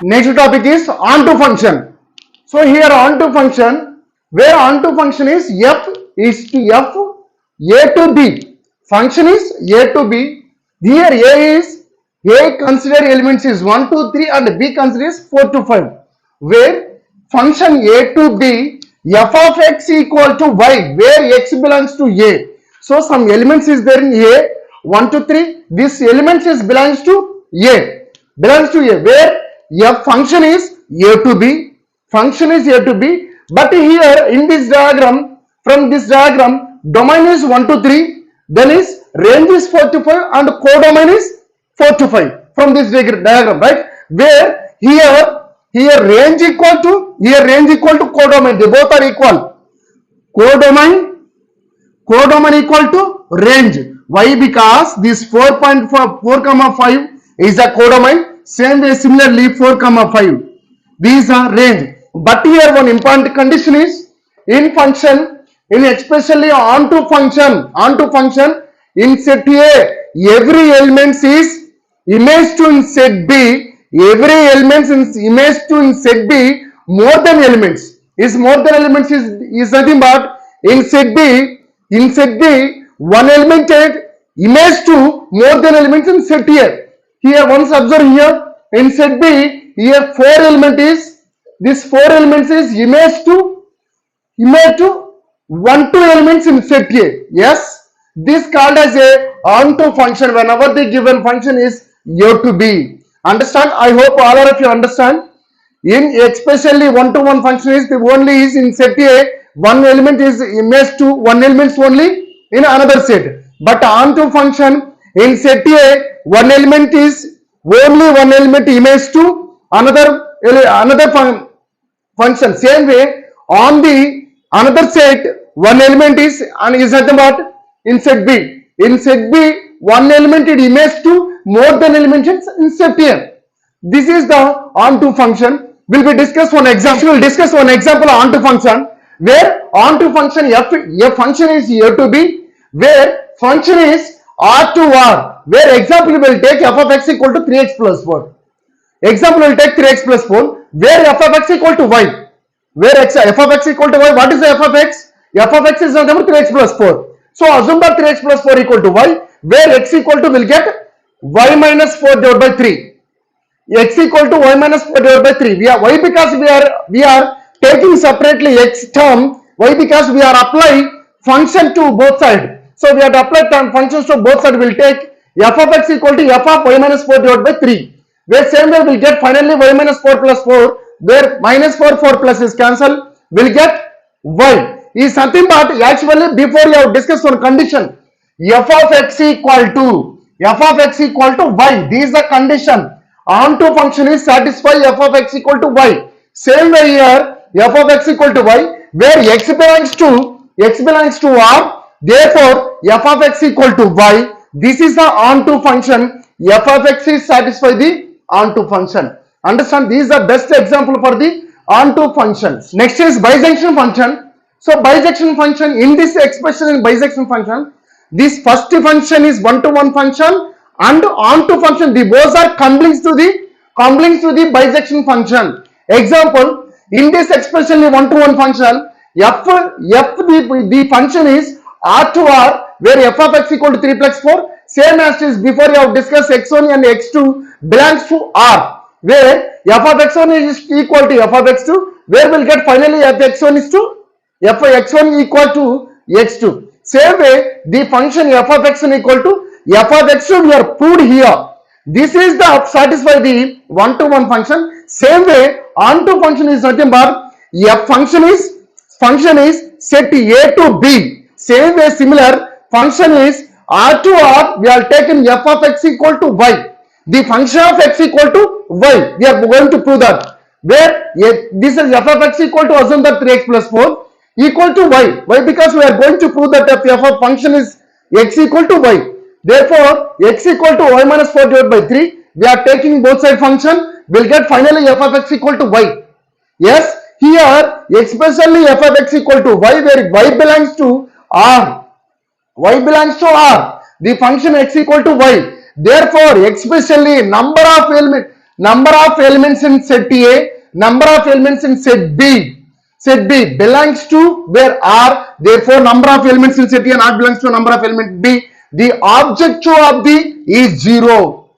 Next topic is onto function. So here onto function, where onto function is f is to f, a to b. Function is a to b. Here a consider elements is 1 to 3 and b considers 4 to 5. Where function a to b, f of x equal to y, where x belongs to a. So some elements is there in a 1 to 3. This elements is belongs to a. Where f function is a to b, function is a to b, but here in this diagram, from this diagram, domain is 1 to 3, then is range is 4 to 5 and codomain is 4 to 5 from this diagram, right? Where here range equal to codomain, they both are equal. Codomain equal to range. Why? Because this 4.4, 5 is a codomain. Same way, similarly 4, 5. These are range. But here one important condition is in function, in especially onto function, in set A, every element is image to in set B. Every element is image to in set B more than elements. Is more than elements is nothing but in set B, one element is image to more than elements in set A. Here once observe here in set B, here 4 element is, this 4 elements is image to 1 2 elements in set A. Yes, this called as a onto function whenever the given function is A to B. Understand? I hope all of you understand. In especially 1 to 1 function is the only is in set A, one element is image to one elements only in another set. But onto function in set A, one element is only one element image to another function. Same way on the another set, one element is nothing but in set B. In set B, one element is image to more than elements in set A. This is the onto function. Will be discuss one example. We'll discuss one example onto function where onto function f function is a to b, where function is r to r. Where example we will take f of x equal to 3x plus 4. Example will take 3x plus 4. Where f of x equal to y. Where f of x equal to y. What is the f of x? F of x is nothing but 3x plus 4. So assume that 3x plus 4 equal to y. Where x equal to will get y minus 4 divided by 3. X equal to y minus 4 divided by 3. Why? Because we are taking separately x term. Why? Because we are applying function to both sides. So we have to apply functions to both sides. We will take f of x equal to f of y minus 4 divided by 3. Where same way we will get finally y minus 4 plus 4. Where minus 4 plus is cancelled. We will get y. Is nothing but actually before you have discussed one condition. F of x equal to y. This is the condition. Onto function is satisfy f of x equal to y. Same way here f of x equal to y, where x belongs to r. Therefore f of x equal to y. This is the onto function. F of x is satisfy the onto function. Understand? This is the best example for the onto functions. Next is bisection function. So bisection function, in this expression in bisection function, this first function is 1 to 1 function and onto function, the both are couplings to the bisection function. Example, in this expression 1 to 1 function, the function is r to r, where f of x equal to 3 plus 4, same as is before you have discussed x1 and x2 belongs to r, where f of x1 is equal to f of x2, where we'll get finally f x1 is to f of x1 equal to x2. Same way, the function f of x1 equal to f of x2 we are proved here. This is the satisfy the 1 to 1 function. Same way, onto function is nothing but f function is set a to b. Same way, similar function is r to r. We are taken f of x equal to y. The function of x equal to y. We are going to prove that. Where this is f of x equal to assume that 3x plus 4 equal to y. Why? Because we are going to prove that f of function is x equal to y. Therefore, x equal to y minus 4 divided by 3. We are taking both side function. We will get finally f of x equal to y. Yes, here especially f of x equal to y, where y belongs to r. The function x equal to y. Therefore, especially number of element, number of elements in set A, number of elements in set B. Set B belongs to where R, therefore number of elements in set A not belongs to number of element B. The objective of B is 0.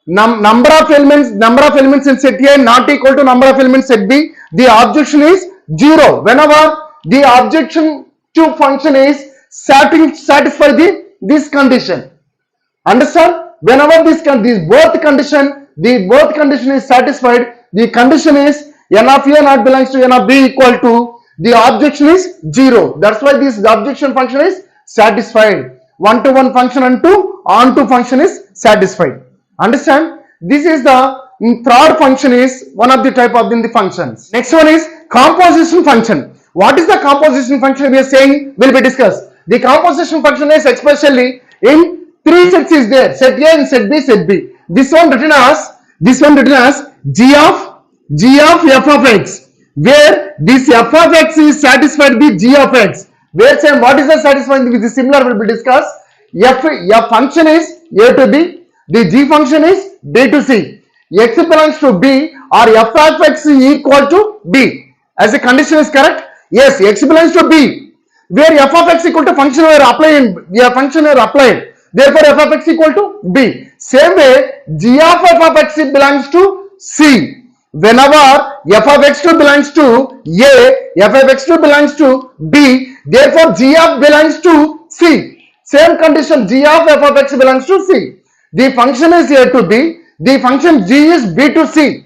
Number of elements in set A not equal to number of elements set B. The objection is 0. Whenever the objection to function is satisfy this condition. Understand? Whenever the both condition is satisfied, the condition is n of A not belongs to n of B equal to the objection is 0. That's why this objection function is satisfied. One-to-one function and on-to function is satisfied. Understand? This is the third function is one of the type of the functions. Next one is composition function. What is the composition function we are saying will be discussed. The composition function is especially in three sets is there, set A and set B, set B. This one written as g of f of x, where this f of x is satisfied with g of x. Where same what is the satisfying with the similar will be discussed. F function is A to B, the g function is B to C. X belongs to B or f of x is equal to B. As the condition is correct, yes, x belongs to B, where f of x equal to function were applied. Therefore, f of x equal to B. Same way, g of f of x belongs to C. Whenever f of x2 belongs to A, f of x2 belongs to B, therefore g of belongs to C. Same condition, g of f of x belongs to C. The function is A to B, the function g is B to C.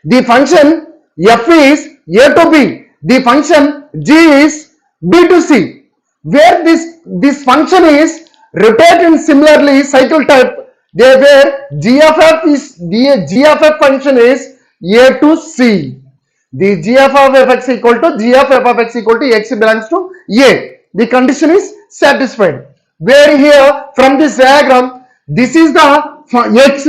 The function f is A to B, the function g is B to C. Where this function is rotated similarly cycle type, there where g of f function is A to C. The g of f equal to g of f of x equal to x belongs to A. The condition is satisfied. Where here from this diagram, this is the x,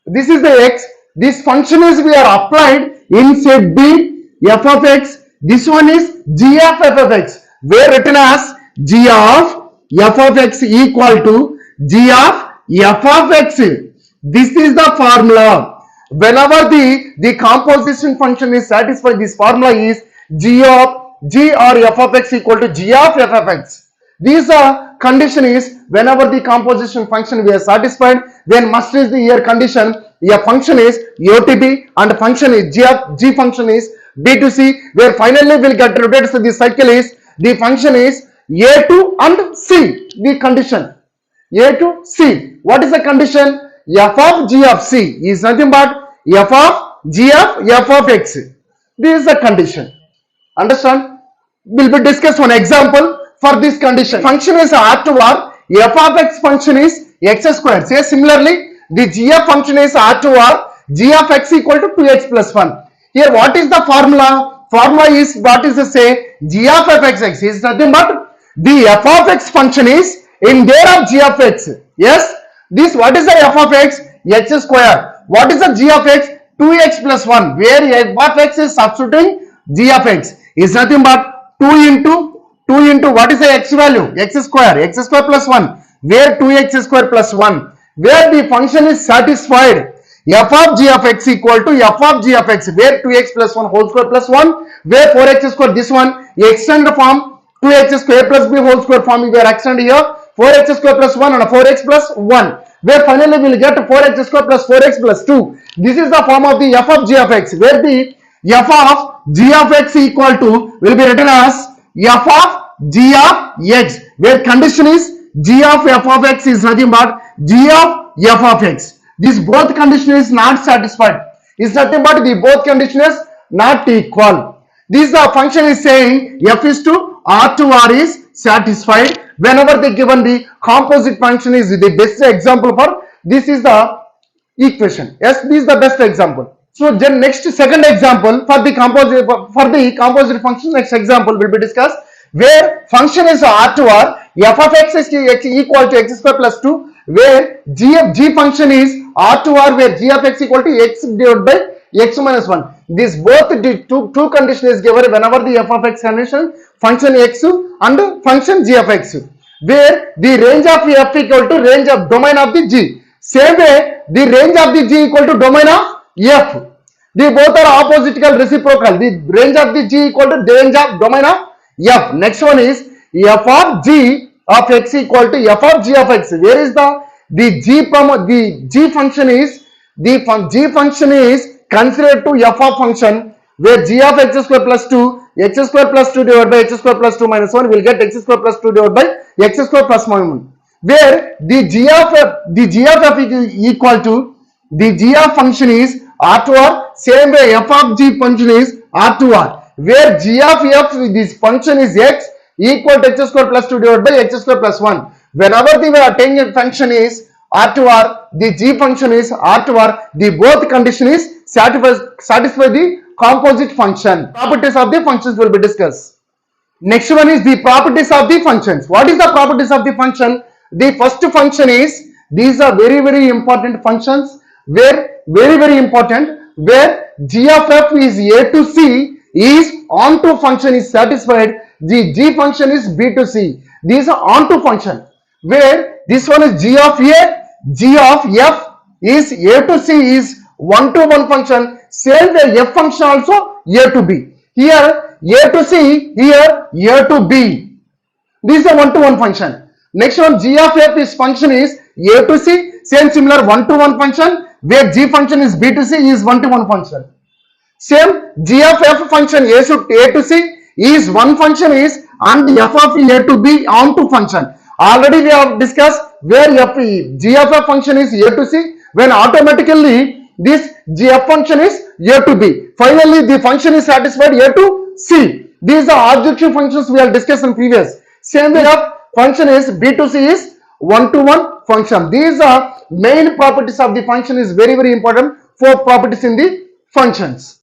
this is the x. This function is we are applied in set B, f of x. This one is g of f of x, where written as g of f of x equal to g of f of x. This is the formula. Whenever the composition function is satisfied, this formula is g or f of x equal to g of f of x. This condition is whenever the composition function we are satisfied, then must is the here condition. A function is A to B and function is g function is B to C, where finally will get rotated. So the cycle is the function is A to and C. The condition A to C. What is the condition? F of g of C is nothing but f of g of f of x. This is the condition. Understand? Will be discussed one example for this condition. Function is R to R. F of x function is x squared. Say similarly, the g of function is R to R. G of x equal to 2x plus 1. Here what is the formula? Formula is what is the say g of f x is nothing but the f of x function is in there of g of x. Yes, this what is the f of x? X square. What is the g of x? 2x plus 1, where f of x is substituting g of x is nothing but 2 into what is the x value? X square plus 1, where 2x square plus 1, where the function is satisfied. F of g of x equal to f of g of x, where 2x plus 1 whole square plus 1, where 4x square this one, extend the form 2x square plus b whole square form, we are extend here 4x square plus 1 and 4x plus 1, where finally we will get 4x square plus 4x plus 2. This is the form of the f of g of x, where the f of g of x equal to will be written as f of g of x, where condition is g of f of x is nothing but g of f of x. This both condition is not satisfied. Is nothing but the both condition is not equal. This the function is saying f is to R is satisfied whenever they given the composite function is the best example for this is the equation. Yes, this is the best example. So then next second example for the composite function, next example will be discussed, where function is R to R, f of x is equal to x square plus 2, where g function is R to R, where g of x equal to x divided by x minus 1. This both the two condition is given whenever the f of x condition, function x and function g of x, where the range of f equal to range of domain of the g. Same way, the range of the G equal to domain of F. The both are oppositical reciprocal. The range of the G equal to the range of domain of F. Next one is f of G of x equal to f of G of x. Where is the G function is G function is considered to f of function, where G of x square plus 2, x square plus 2 divided by x square plus 2 minus 1 will get x square plus 2 divided by x square plus 1, where the G of f is equal to the G of function is R to R. Same way f of G function is R to R, where G of f this function is x equal to x square plus 2 divided by x square plus 1. Whenever the tangent function is R to R, the G function is R to R, the both condition is satisfy the composite function. Properties of the functions will be discussed. Next one is the properties of the functions. What is the properties of the function? The first function is, these are very important functions, where very important, where G of f is a to c is onto function is satisfied, the G function is b to c. These are onto function, where this one is G of a, G of f is a to c is 1-to-1 function. Same way f function also a to b. Here a to c, here a to b. This is a 1-to-1 function. Next one, G of f is function is a to c, same similar 1-to-1 function, where G function is b to c is 1-to-1 function. Same G of f function a to c is one function is, and f of a to b onto function. Already we have discussed where G of f function is a to c, when automatically this G f function is a to b. Finally, the function is satisfied a to c. These are adjective functions we have discussed in previous. Same way of function is b to c is 1-to-1 function. These are main properties of the function is very important. 4 properties in the functions.